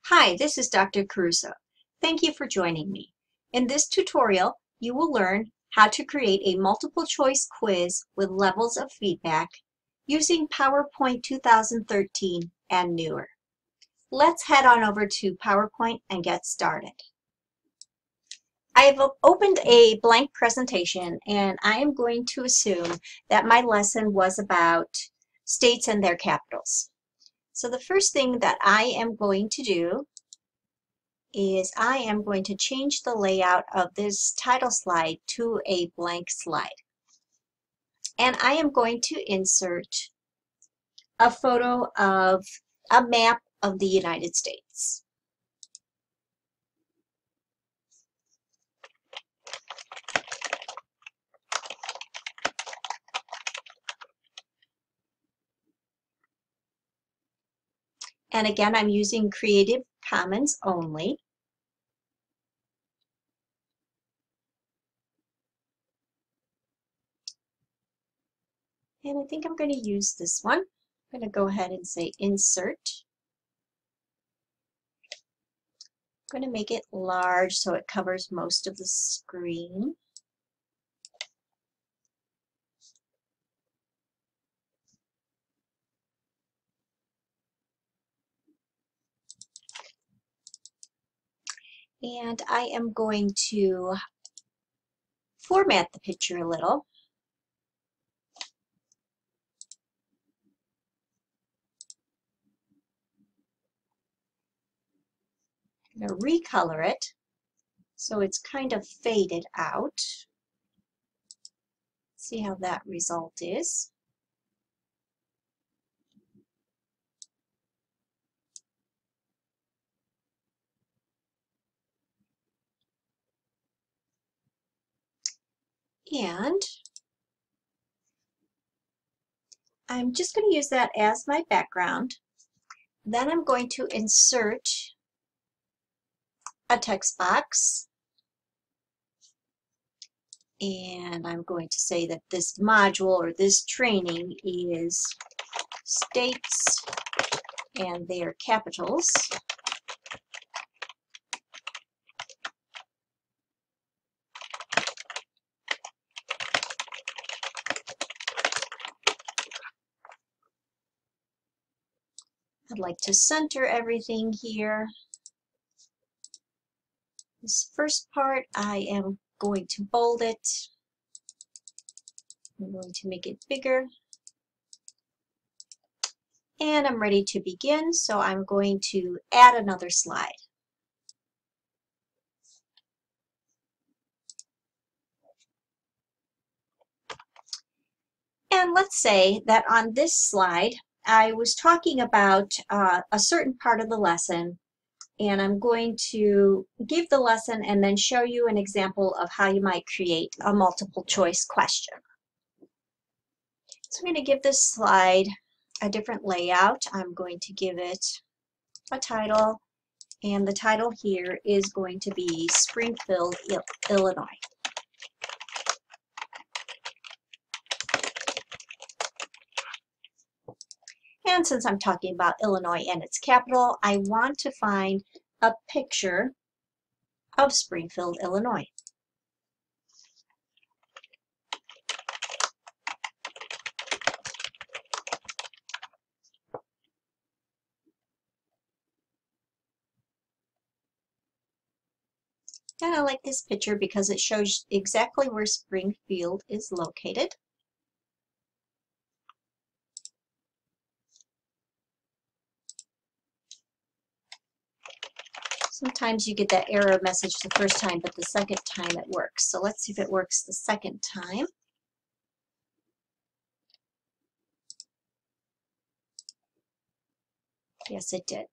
Hi, this is Dr. Caruso. Thank you for joining me. In this tutorial, you will learn how to create a multiple choice quiz with levels of feedback using PowerPoint 2013 and newer. Let's head on over to PowerPoint and get started. I have opened a blank presentation and I am going to assume that my lesson was about states and their capitals. So the first thing that I am going to do is I am going to change the layout of this title slide to a blank slide. And I am going to insert a photo of a map of the United States. And again, I'm using Creative Commons only. And I think I'm going to use this one. I'm going to go ahead and say Insert. I'm going to make it large so it covers most of the screen. And I am going to format the picture a little. I'm going to recolor it so it's kind of faded out. See how that result is. And I'm just going to use that as my background. Then I'm going to insert a text box. And I'm going to say that this module or this training is states and their capitals. I'd like to center everything here. This first part, I am going to bold it. I'm going to make it bigger. And I'm ready to begin, so I'm going to add another slide. And let's say that on this slide, I was talking about a certain part of the lesson, and I'm going to give the lesson and then show you an example of how you might create a multiple choice question. So I'm going to give this slide a different layout. I'm going to give it a title, and the title here is going to be Springfield, Illinois. And since I'm talking about Illinois and its capital, I want to find a picture of Springfield, Illinois. And I like this picture because it shows exactly where Springfield is located. Sometimes you get that error message the first time, but the second time it works. So let's see if it works the second time. Yes, it did.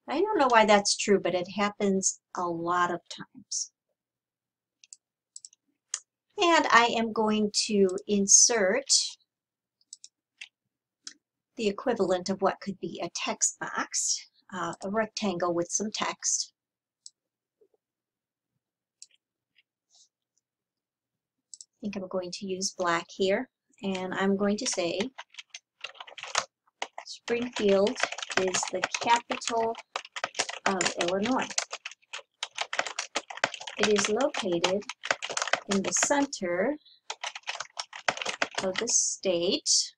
I don't know why that's true, but it happens a lot of times. And I am going to insert the equivalent of what could be a text box, a rectangle with some text. I think I'm going to use black here, and I'm going to say Springfield is the capital of Illinois. It is located in the center of the state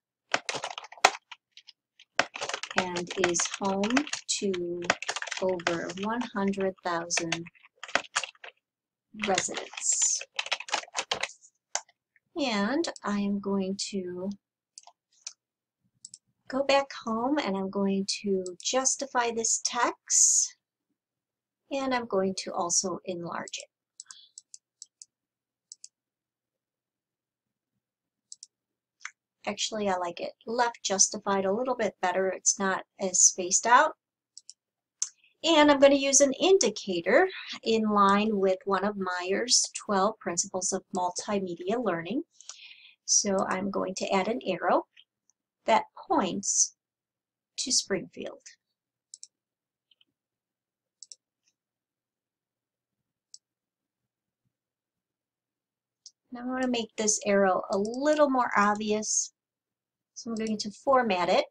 and is home to over 100,000 residents. And I am going to go back home and I'm going to justify this text, and I'm going to also enlarge it. Actually, I like it left justified a little bit better. It's not as spaced out. And I'm going to use an indicator in line with one of Meyer's 12 principles of multimedia learning. So I'm going to add an arrow that points to Springfield. Now I want to make this arrow a little more obvious, so I'm going to format it.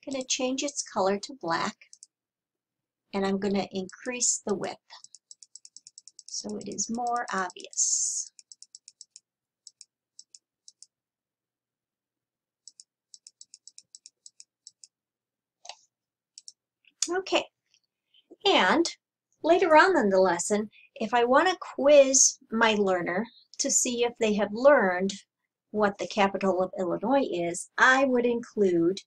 I'm going to change its color to black, and I'm going to increase the width so it is more obvious. Okay, and later on in the lesson, if I want to quiz my learner to see if they have learned what the capital of Illinois is, I would include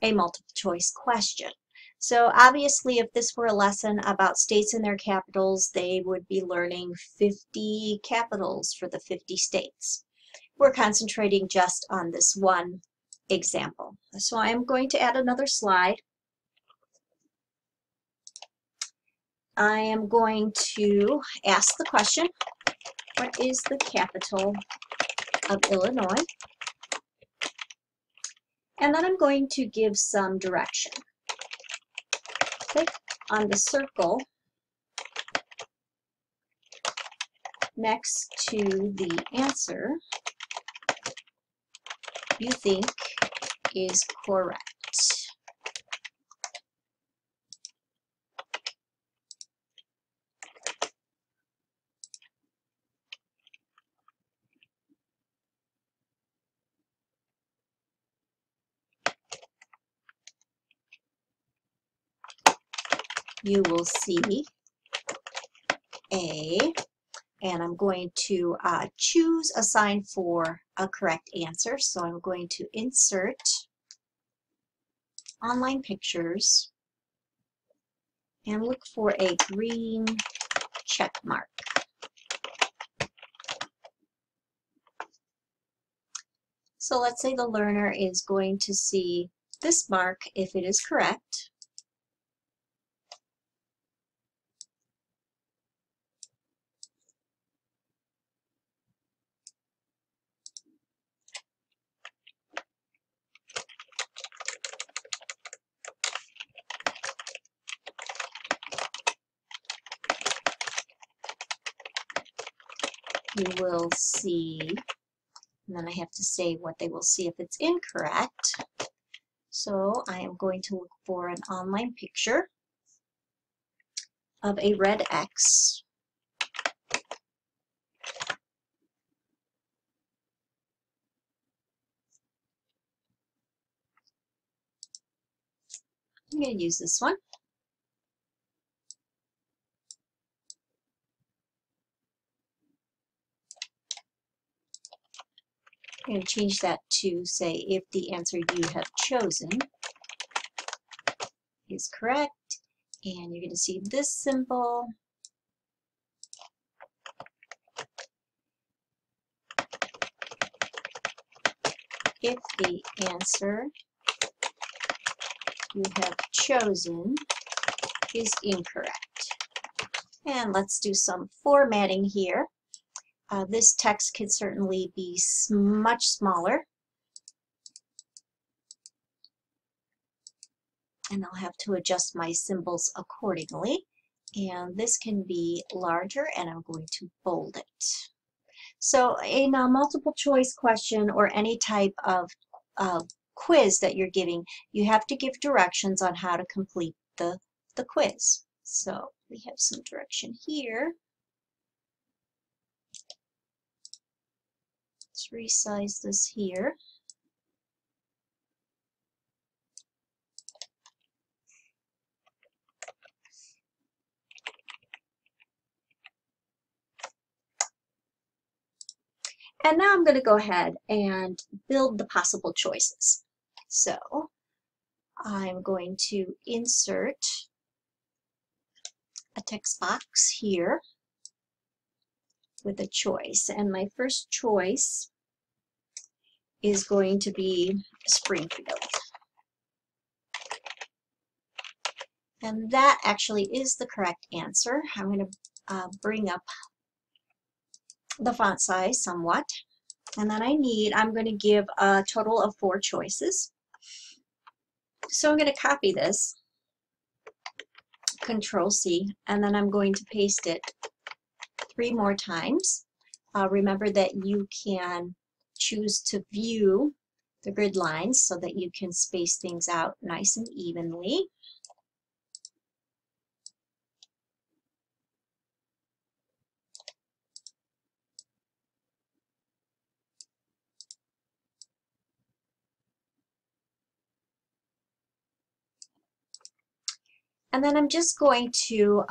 a multiple choice question. So obviously, if this were a lesson about states and their capitals, they would be learning 50 capitals for the 50 states. We're concentrating just on this one example. So I'm going to add another slide. I am going to ask the question, what is the capital of Illinois? And then I'm going to give some direction. Click on the circle next to the answer you think is correct. You will see A, and I'm going to choose a sign for a correct answer. So I'm going to insert online pictures and look for a green check mark. So let's say the learner is going to see this mark if it is correct. You will see, and then I have to say what they will see if it's incorrect. So I am going to look for an online picture of a red X. I'm going to use this one. I'm going to change that to say if the answer you have chosen is correct. And you're going to see this symbol. If the answer you have chosen is incorrect. And let's do some formatting here. This text could certainly be much smaller. And I'll have to adjust my symbols accordingly. And this can be larger, and I'm going to bold it. So in a multiple choice question or any type of quiz that you're giving, you have to give directions on how to complete the quiz. So we have some direction here. Let's resize this here. And now I'm going to go ahead and build the possible choices. So I'm going to insert a text box here with a choice. And my first choice is going to be Springfield. And that actually is the correct answer. I'm going to bring up the font size somewhat. And then I'm going to give a total of 4 choices. So I'm going to copy this, Control C, and then I'm going to paste it 3 more times. Remember that you can choose to view the grid lines so that you can space things out nice and evenly. And then I'm just going to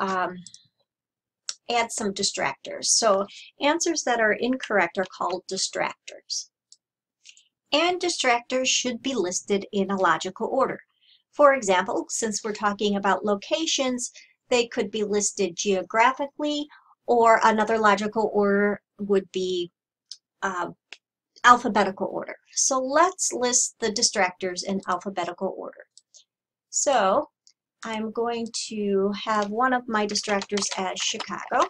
add some distractors. So answers that are incorrect are called distractors. And distractors should be listed in a logical order. For example, since we're talking about locations, they could be listed geographically, or another logical order would be alphabetical order. So let's list the distractors in alphabetical order. So I'm going to have one of my distractors as Chicago,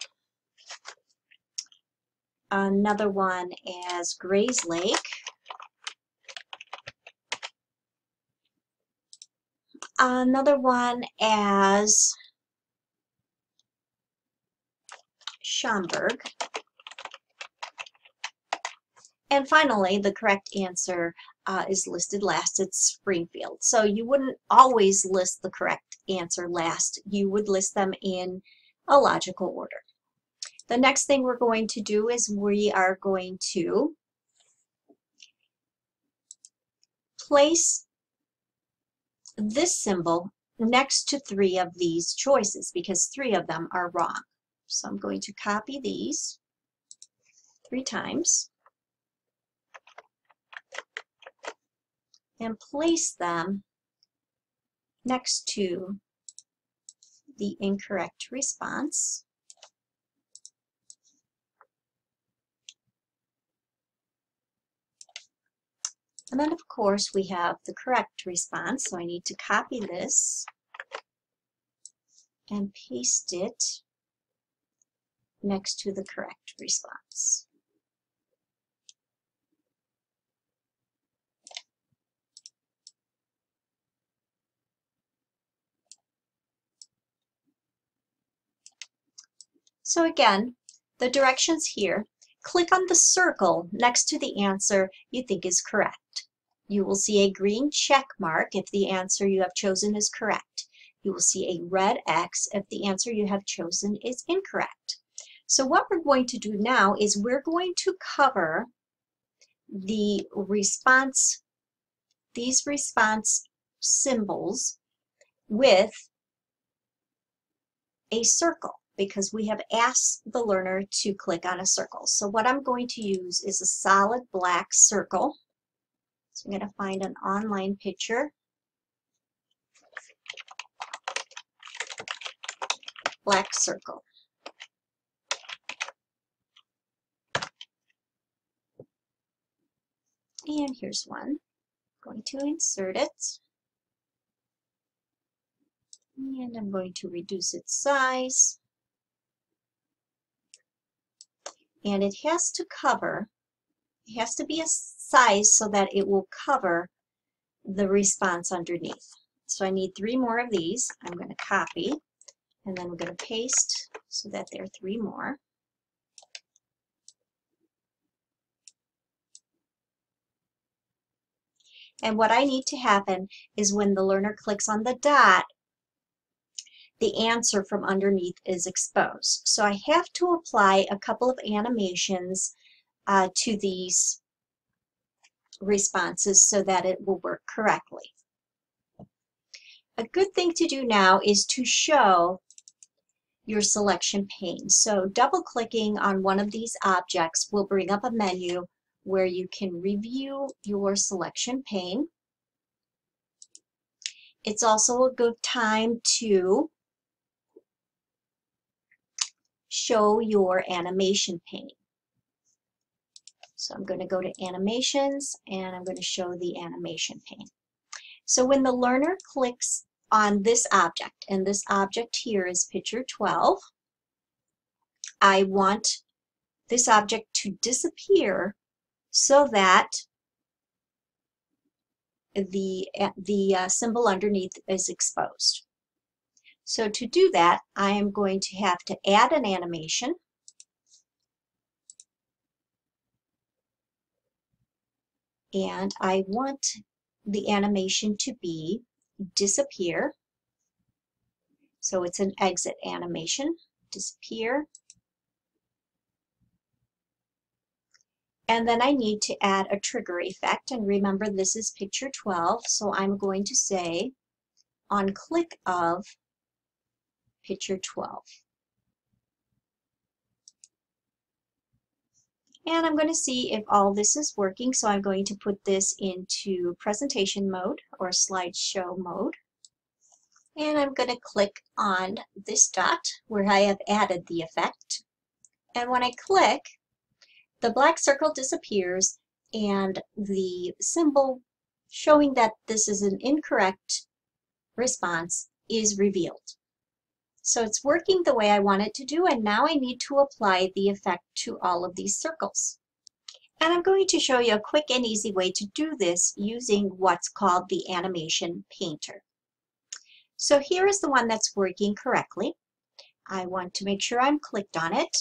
another one as Grays Lake, another one as Schaumburg, and finally the correct answer is listed last. It's Springfield. So you wouldn't always list the correct answer last. You would list them in a logical order. The next thing we're going to do is we are going to place this symbol next to 3 of these choices because 3 of them are wrong. So I'm going to copy these 3 times and place them next to the incorrect response. And then, of course, we have the correct response. So I need to copy this and paste it next to the correct response. So again, the directions here, click on the circle next to the answer you think is correct. You will see a green check mark if the answer you have chosen is correct. You will see a red X if the answer you have chosen is incorrect. So what we're going to do now is we're going to cover the response, these response symbols with a circle, because we have asked the learner to click on a circle. So what I'm going to use is a solid black circle. So I'm going to find an online picture. Black circle. And here's one. I'm going to insert it. And I'm going to reduce its size. And it has to cover, it has to be a size so that it will cover the response underneath. So I need 3 more of these. I'm going to copy, and then we're going to paste so that there are 3 more. And what I need to happen is when the learner clicks on the dot, the answer from underneath is exposed. So I have to apply a couple of animations to these responses so that it will work correctly. A good thing to do now is to show your selection pane. So double-clicking on one of these objects will bring up a menu where you can review your selection pane. It's also a good time to show your animation pane. So I'm going to go to animations and I'm going to show the animation pane. So when the learner clicks on this object, and this object here is picture 12, I want this object to disappear so that the symbol underneath is exposed. So to do that, I am going to have to add an animation. And I want the animation to be disappear. So it's an exit animation, disappear. And then I need to add a trigger effect. And remember, this is picture 12. So I'm going to say on click of picture 12. And I'm going to see if all this is working. So I'm going to put this into presentation mode or slideshow mode. And I'm going to click on this dot where I have added the effect. And when I click, the black circle disappears and the symbol showing that this is an incorrect response is revealed. So it's working the way I want it to do, and now I need to apply the effect to all of these circles. And I'm going to show you a quick and easy way to do this using what's called the animation painter. So here is the one that's working correctly. I want to make sure I'm clicked on it.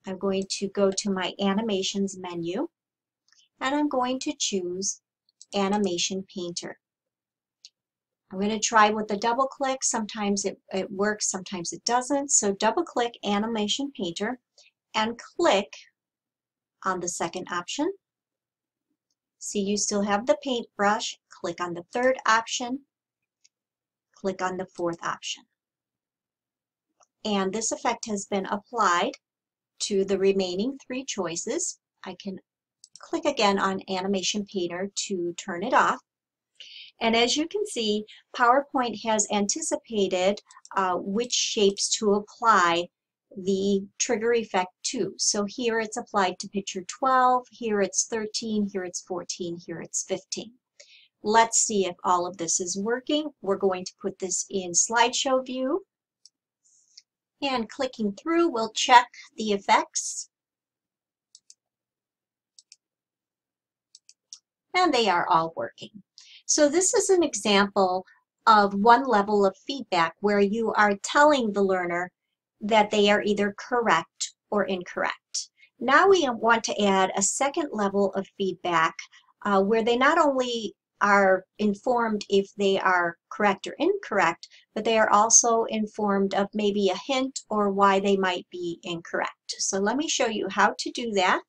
I'm going to go to my animations menu and I'm going to choose animation painter. I'm going to try with the double click. Sometimes it works, sometimes it doesn't. So double click animation painter and click on the second option. See, you still have the paintbrush. Click on the third option. Click on the fourth option. And this effect has been applied to the remaining three choices. I can click again on animation painter to turn it off. And as you can see, PowerPoint has anticipated which shapes to apply the trigger effect to. So here it's applied to picture 12, here it's 13, here it's 14, here it's 15. Let's see if all of this is working. We're going to put this in slideshow view. And clicking through, we'll check the effects. And they are all working. So this is an example of one level of feedback where you are telling the learner that they are either correct or incorrect. Now we want to add a second level of feedback where they not only are informed if they are correct or incorrect, but they are also informed of maybe a hint or why they might be incorrect. So let me show you how to do that.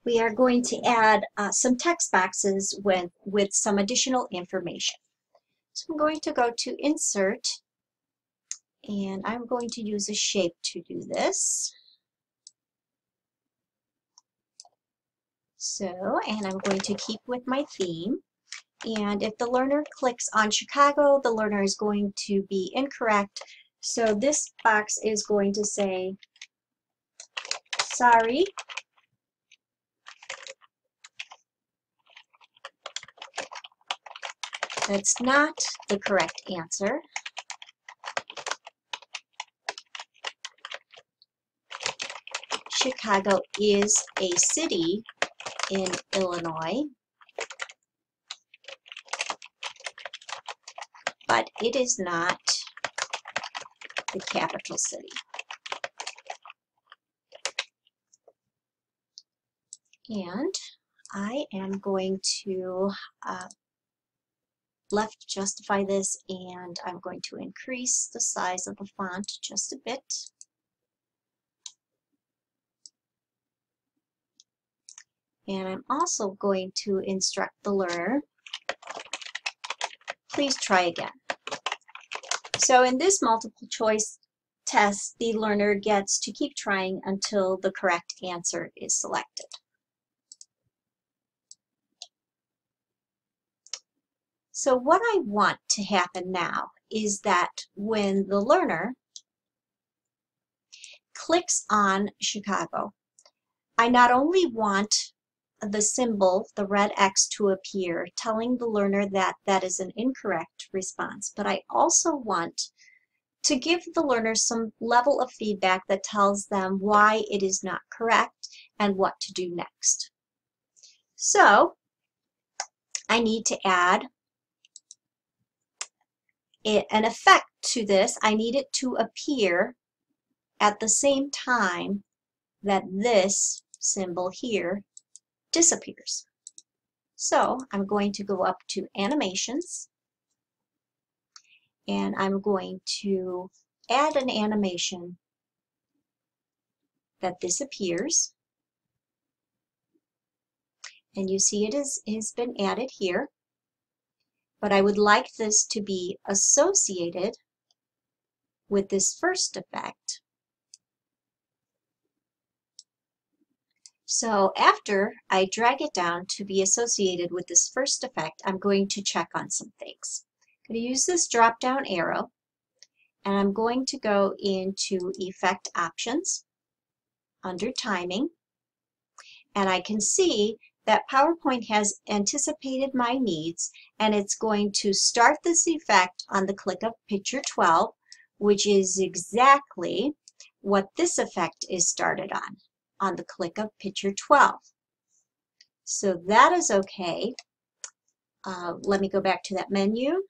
We are going to add some text boxes with some additional information. So I'm going to go to Insert, and I'm going to use a shape to do this. So, and I'm going to keep with my theme. And if the learner clicks on Chicago, the learner is going to be incorrect. So this box is going to say, sorry, that's not the correct answer. Chicago is a city in Illinois, but it is not the capital city. And I am going to left justify this, and I'm going to increase the size of the font just a bit. And I'm also going to instruct the learner, please try again. So in this multiple choice test, the learner gets to keep trying until the correct answer is selected. So what I want to happen now is that when the learner clicks on Chicago, I not only want the symbol, the red X, to appear, telling the learner that that is an incorrect response, but I also want to give the learner some level of feedback that tells them why it is not correct and what to do next. So I need to add an effect to this. I need it to appear at the same time that this symbol here disappears. So I'm going to go up to Animations, and I'm going to add an animation that disappears. And you see it has been added here. But I would like this to be associated with this first effect. So after I drag it down to be associated with this first effect, I'm going to check on some things. I'm going to use this drop-down arrow, and I'm going to go into Effect Options under Timing, and I can see that PowerPoint has anticipated my needs, and it's going to start this effect on the click of picture 12, which is exactly what this effect is started on the click of picture 12. So that is okay. Let me go back to that menu.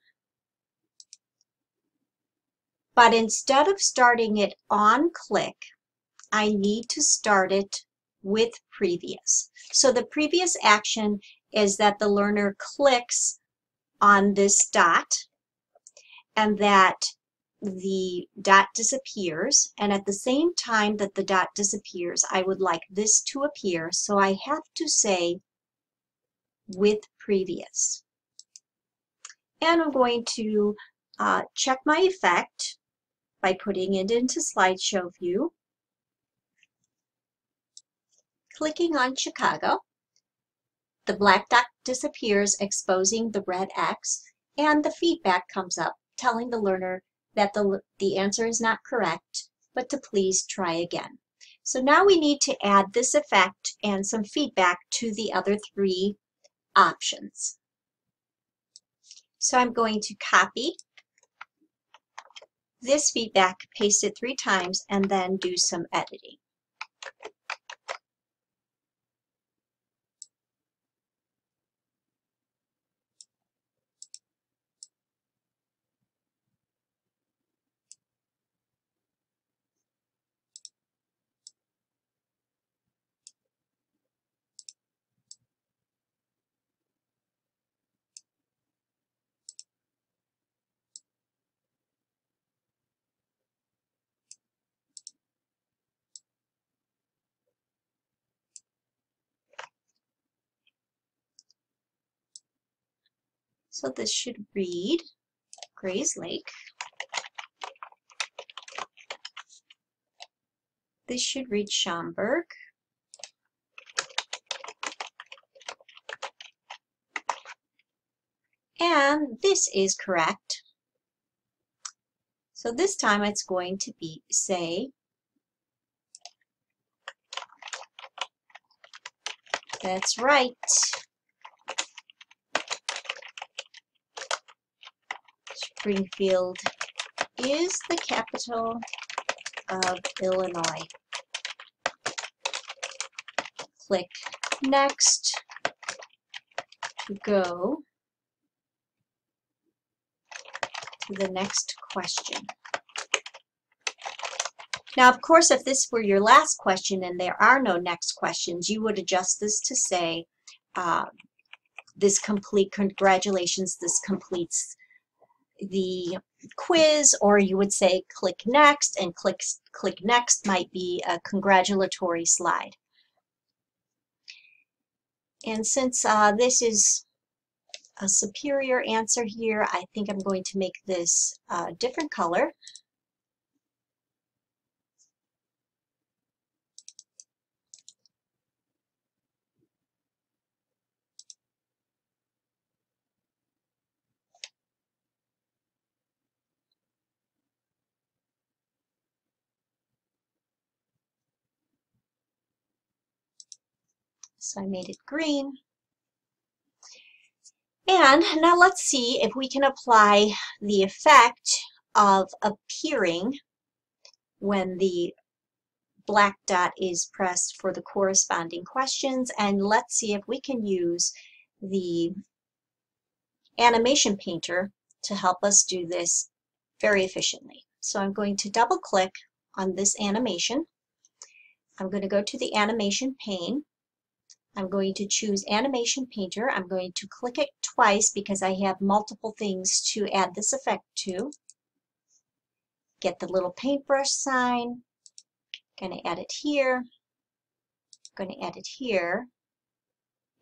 But instead of starting it on click, I need to start it with previous. So the previous action is that the learner clicks on this dot, and that the dot disappears, and at the same time that the dot disappears, I would like this to appear, so I have to say with previous. And I'm going to check my effect by putting it into slideshow view, clicking on Chicago. The black dot disappears, exposing the red X, and the feedback comes up telling the learner that the answer is not correct, but to please try again. So now we need to add this effect and some feedback to the other three options. So I'm going to copy this feedback, paste it 3 times, and then do some editing. So this should read Grays Lake. This should read Schaumburg. And this is correct. So this time it's going to be say, that's right. Springfield is the capital of Illinois. Click Next to go to the next question. Now, of course, if this were your last question and there are no next questions, you would adjust this to say, congratulations, this completes the quiz, or you would say click next, and click next might be a congratulatory slide. And since this is a superior answer here, I think I'm going to make this a different color. So I made it green. And now let's see if we can apply the effect of appearing when the black dot is pressed for the corresponding questions. And let's see if we can use the animation painter to help us do this very efficiently. So I'm going to double click on this animation. I'm going to go to the animation pane. I'm going to choose Animation Painter. I'm going to click it twice because I have multiple things to add this effect to. Get the little paintbrush sign. Going to add it here. Going to add it here.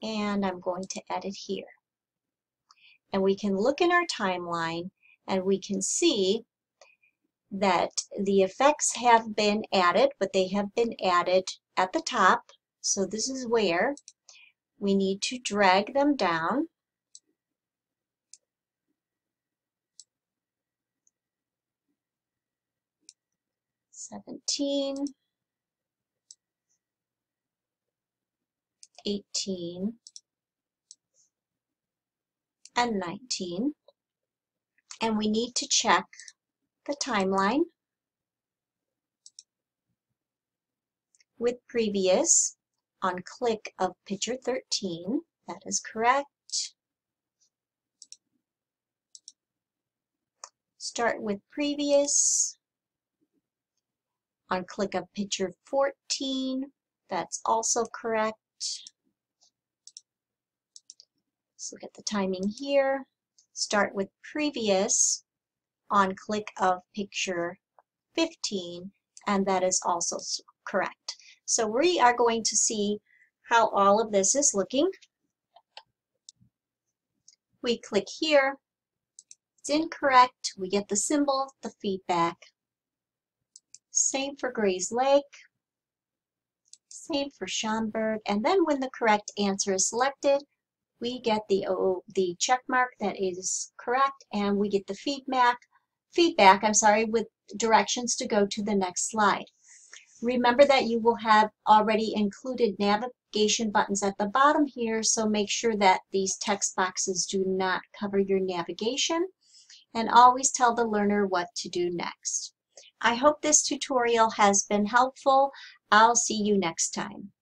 And I'm going to add it here. And we can look in our timeline and we can see that the effects have been added, but they have been added at the top. So this is where we need to drag them down. "17, 18, and 19. And we need to check the timeline with previous on click of picture 13. That is correct. Start with previous on click of picture 14. That's also correct. Let's look at the timing here. Start with previous on click of picture 15, and that is also correct. So we are going to see how all of this is looking. We click here. It's incorrect. We get the symbol, the feedback. Same for Gray's Lake. Same for Schomburg. And then when the correct answer is selected, we get the check mark that is correct, and we get the feedback, with directions to go to the next slide. Remember that you will have already included navigation buttons at the bottom here, so make sure that these text boxes do not cover your navigation, and always tell the learner what to do next. I hope this tutorial has been helpful. I'll see you next time.